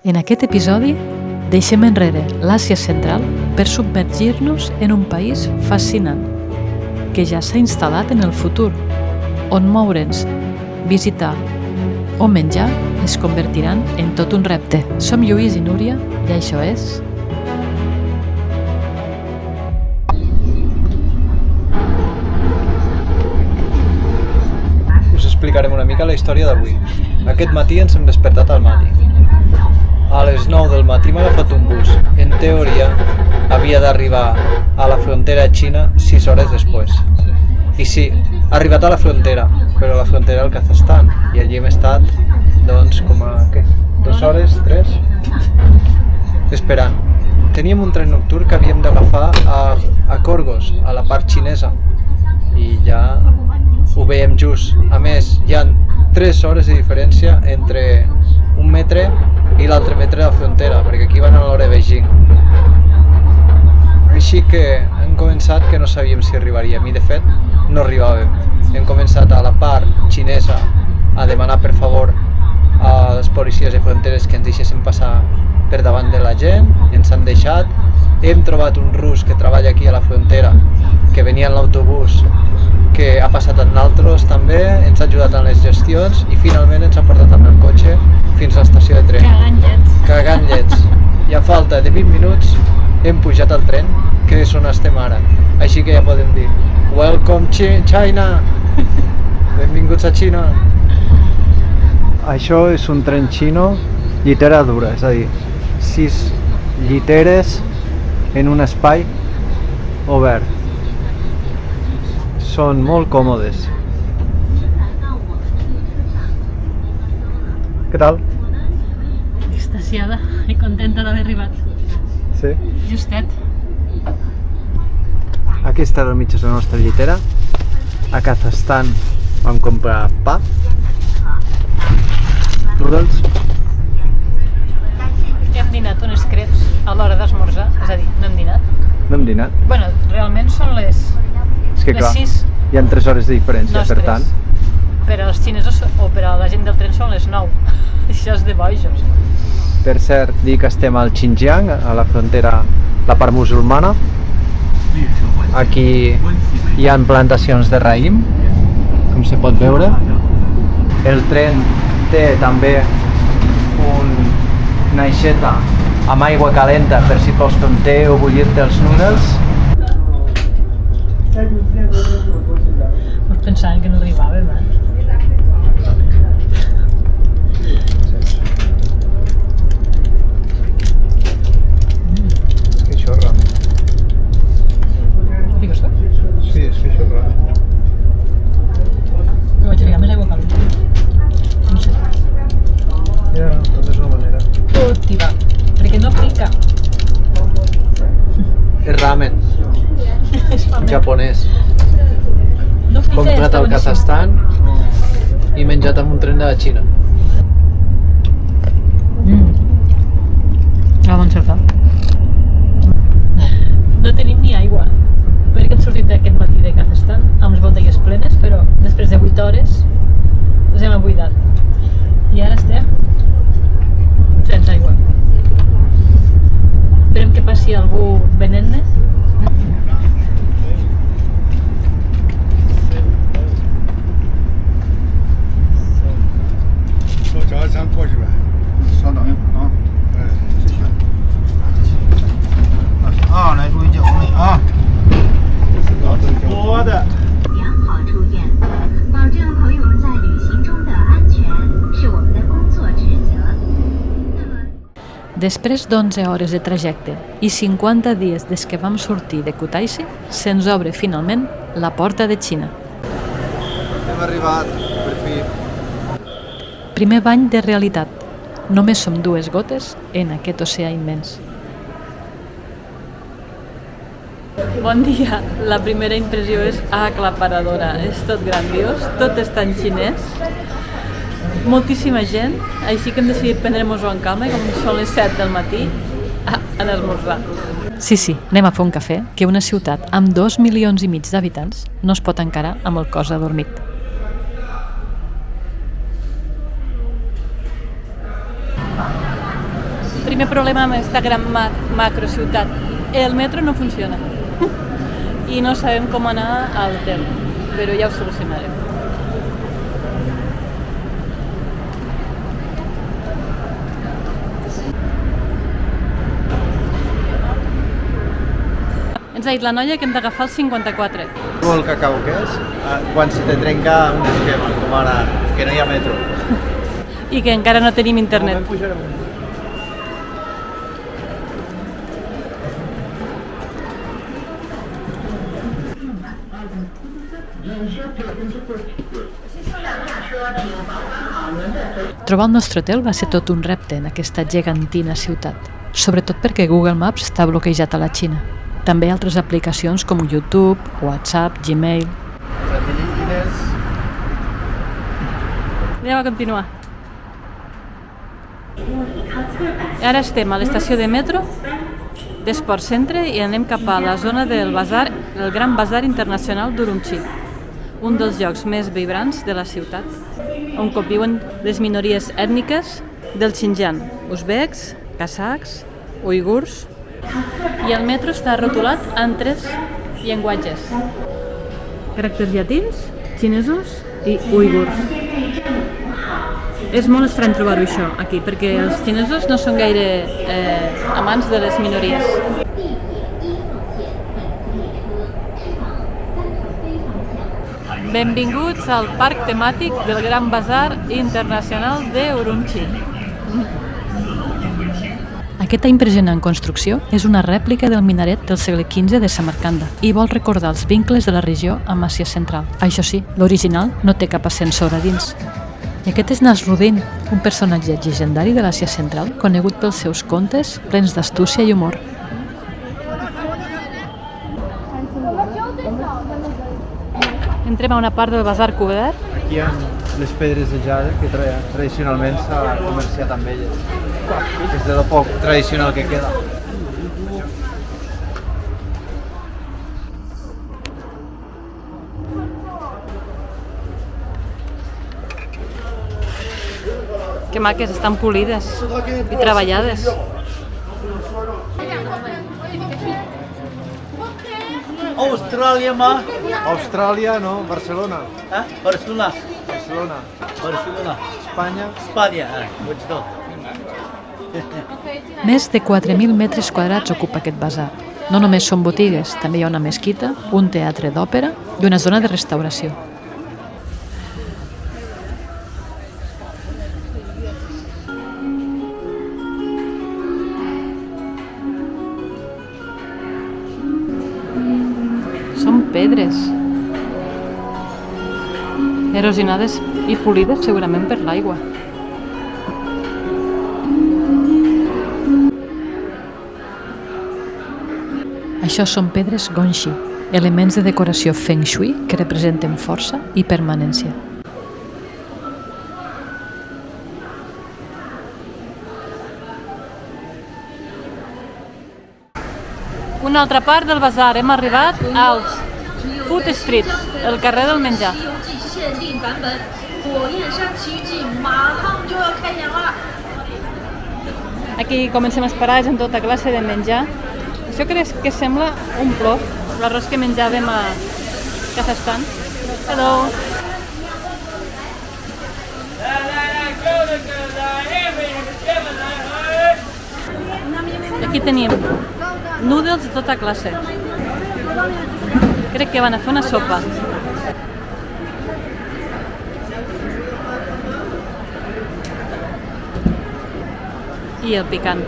En aquest episodi deixem enrere l'Àsia Central per submergir-nos en un país fascinant que ja s'ha instal·lat en el futur, on moure'ns, visitar o menjar es convertiran en tot un repte. Som Lluís i Núria i això és... Us explicarem una mica la història d'avui. Aquest matí ens hem despertat al matí. A les 9 del matí m'ha agafat un bus. En teoria, havia d'arribar a la frontera xina 6 hores després. I sí, ha arribat a la frontera, però a la frontera del Kazakhstan. I allí hem estat, doncs, com a, què? 2 hores? 3? Esperant. Teníem un tren nocturn que havíem d'agafar a Korgos, a la part xinesa. I ja ho veiem just. A més, hi ha 3 hores de diferència entre un metre i l'altre metre de la frontera, perquè aquí van a l'hora de Beijing. Així que hem començat que no sabíem si arribaríem i de fet no arribàvem. Hem començat a la part xinesa a demanar per favor a les policies de fronteres que ens deixessin passar per davant de la gent, ens han deixat. Hem trobat un rus que treballa aquí a la frontera, que venia en l'autobús, que ha passat amb nosaltres també, ens ha ajudat en les gestions i finalment ens ha portat amb el cotxe fins a l'estació de tren. Cagant llets. I a falta de 20 minuts hem pujat al tren, que és on estem ara. Així que ja podem dir Welcome China! Benvinguts a Xina! Això és un tren xino llitera dura, és a dir, 6 lliteres en un espai obert. Són molt còmodes. Què tal? Extasiada i contenta d'haver arribat. Sí? Justet. Aquesta és mitja la nostra llitera. A Kazakhstan vam comprar pa, noodles. Hem dinat unes creps a l'hora d'esmorzar, és a dir, no hem dinat. No hem dinat. Bueno, realment són les És que clar, 6. hi ha 3 hores de diferència, per tant. Per als xinesos o per a la gent del tren són les 9. Això és de bojos. Per cert, dir que estem al Xinjiang, a la frontera, la part musulmana. Aquí hi ha plantacions de raïm, com se pot veure. El tren té també una aixeta amb aigua calenta per si vols fer un te o bullir-te els noodles. Doncs pensàvem que no arribàvem, És que això és raro. Digues tu? Sí, és que això és raro. No vaig arribar més aigua calenta. No sé. Ja, tot és una manera. Tot hi va, perquè no pica. És ramen, És ramen. japonès. No pica, Comprat està al boníssim. Kazakhstan i menjat amb un tren de la Xina. La vam encertar. No tenim ni aigua, perquè hem sortit aquest matí de Kazakhstan amb les botelles plenes, però després de 8 hores les hem abuidat. I ara estem sense aigua. Esperem que passi algú venent-ne. Després d'11 hores de trajecte i 50 dies des que vam sortir de Kutaisi, se'ns obre finalment la porta de Xina. Hem arribat, per fi. Primer bany de realitat. Només som 2 gotes en aquest oceà immens. Bon dia. La primera impressió és aclaparadora. És tot grandiós, tot està en xinès. Moltíssima gent, així que hem decidit prendre-nos-ho en calma, com són les 7 del matí, a esmorzar. Sí, anem a fer un cafè, que una ciutat amb 2,5 milions d'habitants no es pot encarar amb el cos adormit. Primer problema amb aquesta gran macrociutat. El metro no funciona. I no sabem com anar a l'hotel, però ja ho solucionarem. Ens ha dit la noia que hem d'agafar el 54. El cacau què és? Quan se te trenca un esquema, com ara, que no hi ha metro. I que encara no tenim internet. Trobar el nostre hotel va ser tot un repte en aquesta gegantina ciutat, sobretot perquè Google Maps està bloquejat a la Xina. També altres aplicacions com YouTube, WhatsApp, Gmail. Anem a continuar. Ara estem a l'estació de metro d'Esport Centre i anem cap a la zona del Bazar, el Gran Bazar Internacional d'Urumqi, un dels llocs més vibrants de la ciutat, on conviuen les minories ètniques del Xinjiang, uzbeks, kazakhs, uigurs, i el metro està rotulat en 3 llenguatges: caràcters llatins, xinesos i uigurs. És molt estrany trobar-ho això aquí, perquè els xinesos no són gaire amants de les minories. Benvinguts al parc temàtic del Gran Bazar Internacional d'Urumqi. Aquesta impressionant construcció és una rèplica del minaret del segle XV de Samarcanda i vol recordar els vincles de la regió amb Àsia Central. Això sí, l'original no té cap ascensor a dins. I aquest és Nasruddin, un personatge llegendari de l'Àsia Central conegut pels seus contes plens d'astúcia i humor. Entrem a una part del basar cobert. Aquí hi ha les pedres de jade que tradicionalment s'ha comerciat amb elles. És de lo poc tradicional que queda. Que maques, estan polides i treballades. Austràlia, ma. Austràlia, no, Barcelona. Barcelona. Barcelona. Barcelona. Espanya. Espanya. Vaig tot. Més de 4.000 metres quadrats ocupa aquest basar. No només són botigues, també hi ha una mesquita, un teatre d'òpera i una zona de restauració. Són pedres erosionades i polides segurament per l'aigua. Això són pedres Gongxi, elements de decoració Feng Shui que representen força i permanència. Una altra part del basar, hem arribat al Food Street, el carrer del menjar. Aquí comencem a esperar, és en tota classe de menjar. Això crec que sembla un plof, l'arròs que menjàvem a Kazakhstan. Hello! Aquí tenim noodles de tota classe. Crec que van a fer una sopa. I el picant.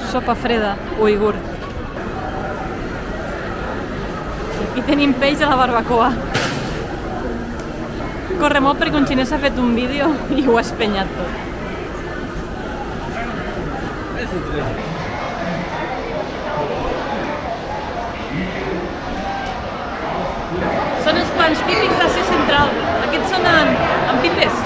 Sopa freda, uigur. I tenim peix a la barbacoa. Corre molt perquè un xinès ha fet un vídeo i ho ha espenyat tot. Són els pans típics d'Àsia Central. Aquests són amb pipes.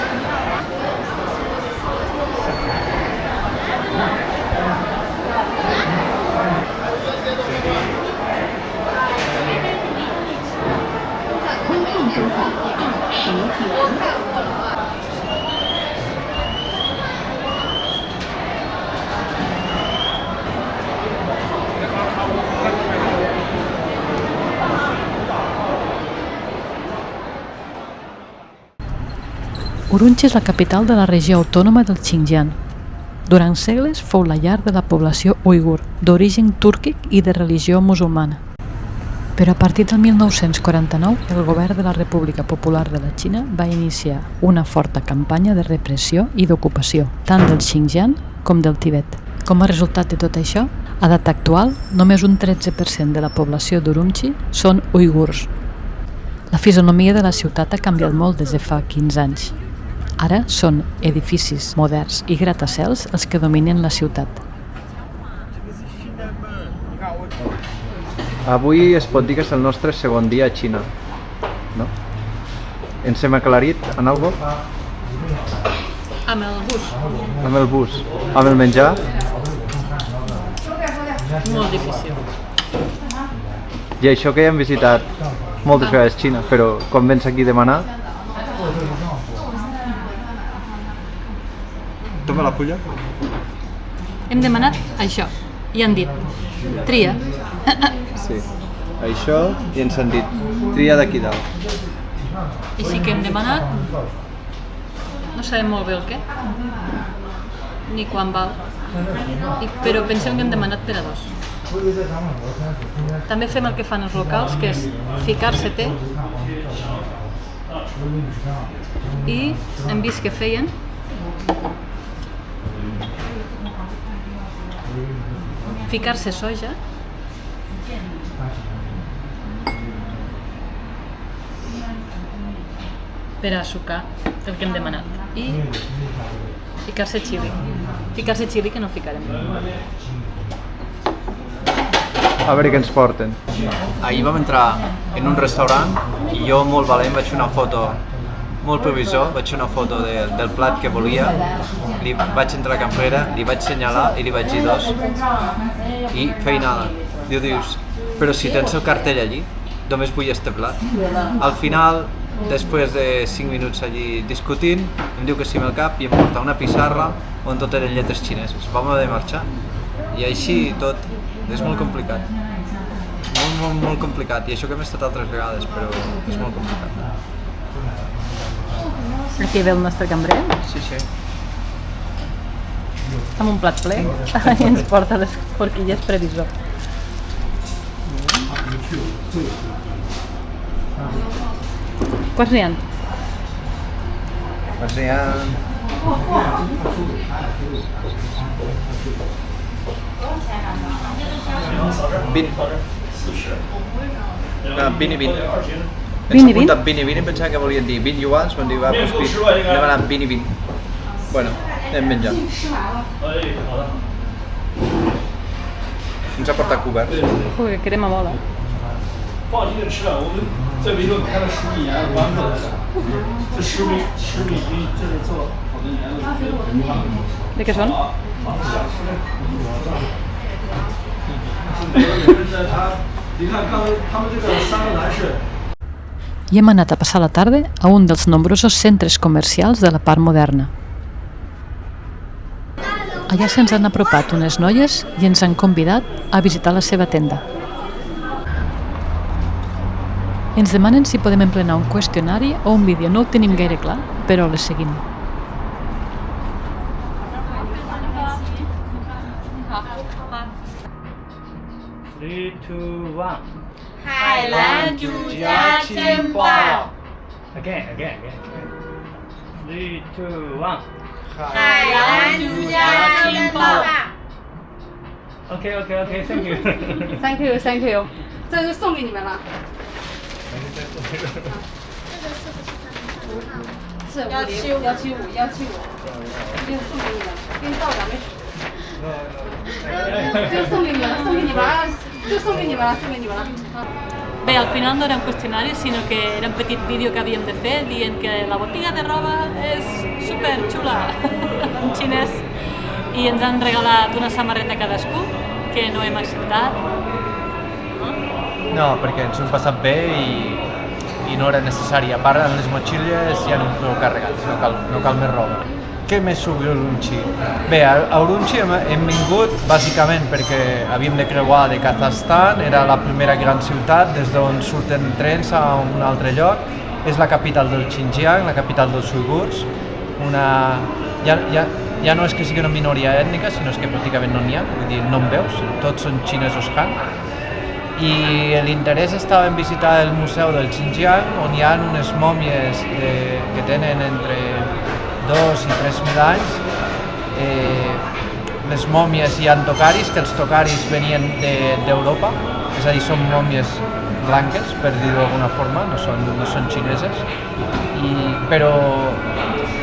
Urumqi és la capital de la regió autònoma del Xinjiang. Durant segles fou la llar de la població uigur, d'origen túrquic i de religió musulmana. Però a partir del 1949, el govern de la República Popular de la Xina va iniciar una forta campanya de repressió i d'ocupació, tant del Xinjiang com del Tibet. Com a resultat de tot això, a data actual, només un 13% de la població d'Urumqi són uigurs. La fisonomia de la ciutat ha canviat molt des de fa 15 anys. Ara són edificis moderns i gratacels els que dominen la ciutat. Avui es pot dir que és el nostre segon dia a Xina, no? Ens hem aclarit en algo? Amb el bus. Amb el bus. Amb el menjar? Molt difícil. I això que ja hem visitat moltes vegades Xina, però quan vens aquí a demanar... Toma la fulla. Hem demanat això i han dit, tria. Sí. Això i ens han dit, tria d'aquí dalt. I sí que hem demanat, no sabem molt bé el què, ni quan val, però pensem que hem demanat per a dos. També fem el que fan els locals, que és ficar-se té, i hem vist que feien ficar-se soja per a sucar el que hem demanat i ficar-se xili que no ficarem. A veure què ens porten. Ahir vam entrar en un restaurant i jo, molt valent, vaig fer una foto, molt previsor, vaig fer una foto del plat que volia, li vaig entrar a la cambrera, li vaig assenyalar i li vaig dir dos i feinada. Dius, però si tens el cartell allí, només vull este plat. Al final, després de 5 minuts allí discutint, em diu que sí amb el cap i em porta una pissarra on tot eren lletres xineses. Vam haver de marxar i així tot. És molt complicat. Molt complicat. I això que hem estat altres vegades, però és molt complicat. Aquí ve el nostre cambrer, Sí. amb un plat ple, i ens porta les forquilles previsor. Quants n'hi ha? Doncs n'hi ha... 20. Ah, 20 i 20. Ens apunten 20 i 20 i pensava que volien dir 20 yuans, van dir, va, doncs anem anant 20 i 20. Bueno, anem menjant. Ens ha portat coberts. Ui, que crema bola. 放进去吃了，我们在维州开了10几年，完不了的。这10米这是做好多年了。 De què són? 你看刚才他们这个3个男士。 I hem anat a passar la tarda a un dels nombrosos centres comercials de la part moderna. Allà se'ns han apropat unes noies i ens han convidat a visitar la seva tenda. Ens demanen si podem emplenar un qüestionari o un vídeo. No ho tenim gaire clar, però les seguim. Three, two, one. 海南主家珍宝。 Again. 3, 2, 1. 海南主家珍宝。 OK, thank you. Thank you. 这就送给你们了。是175，175，175，就送给你们，给你到咱们。就送给你们了，就送给你们了。 Bé, al final no era un qüestionari, sinó que era un petit vídeo que havíem de fer dient que la botiga de roba és superxula en xinès i ens han regalat una samarreta cadascú que no hem acceptat. No, perquè ens ho hem passat bé i no era necessari. A part, en les motxilles ja anem prou carregats, no cal més roba. Què més sobre Urumqi? Bé, a Urumqi hem vingut bàsicament perquè havíem de creuar de Kazakhstan, era la primera gran ciutat des d'on surten trens a un altre lloc. És la capital del Xinjiang, la capital dels uigurs, ja no és que sigui una minoria ètnica, sinó és que pràcticament no n'hi ha, vull dir, no en veus, tots són xinesos Han. I l'interès estava en visitar el museu del Xinjiang, on hi ha unes mòmies que tenen entre 2 i 3.000 anys. Les mòmies hi ha tocaris, que els tocaris venien d'Europa, és a dir, són mòmies blanques, per dir-ho d'alguna forma, no són xineses, però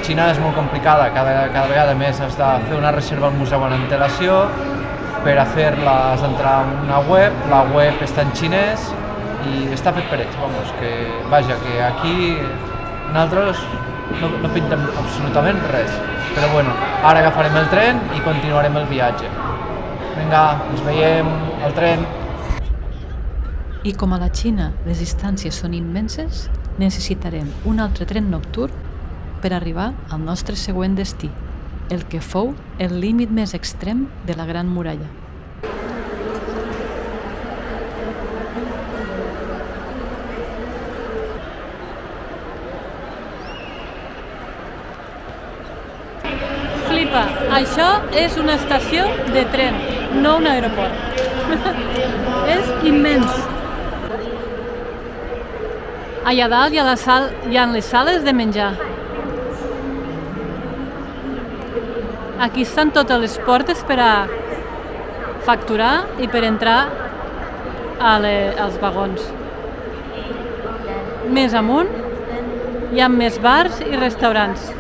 Xina és molt complicada, cada vegada més has de fer una reserva al museu en antelació, per a fer-la has d'entrar a una web, la web està en xinès i està fet per ells, vamos, que vaja, que aquí nosaltres no pintem absolutament res, però bueno, ara agafarem el tren i continuarem el viatge. Vinga, ens veiem al tren. I com a la Xina les distàncies són immenses, necessitarem un altre tren nocturn per arribar al nostre següent destí, el que fou el límit més extrem de la Gran Muralla. Flipa, això és una estació de tren, no un aeroport. És immens. Allà dalt hi ha les sales de menjar. Aquí estan totes les portes per a facturar i per entrar als vagons. Més amunt hi ha més bars i restaurants.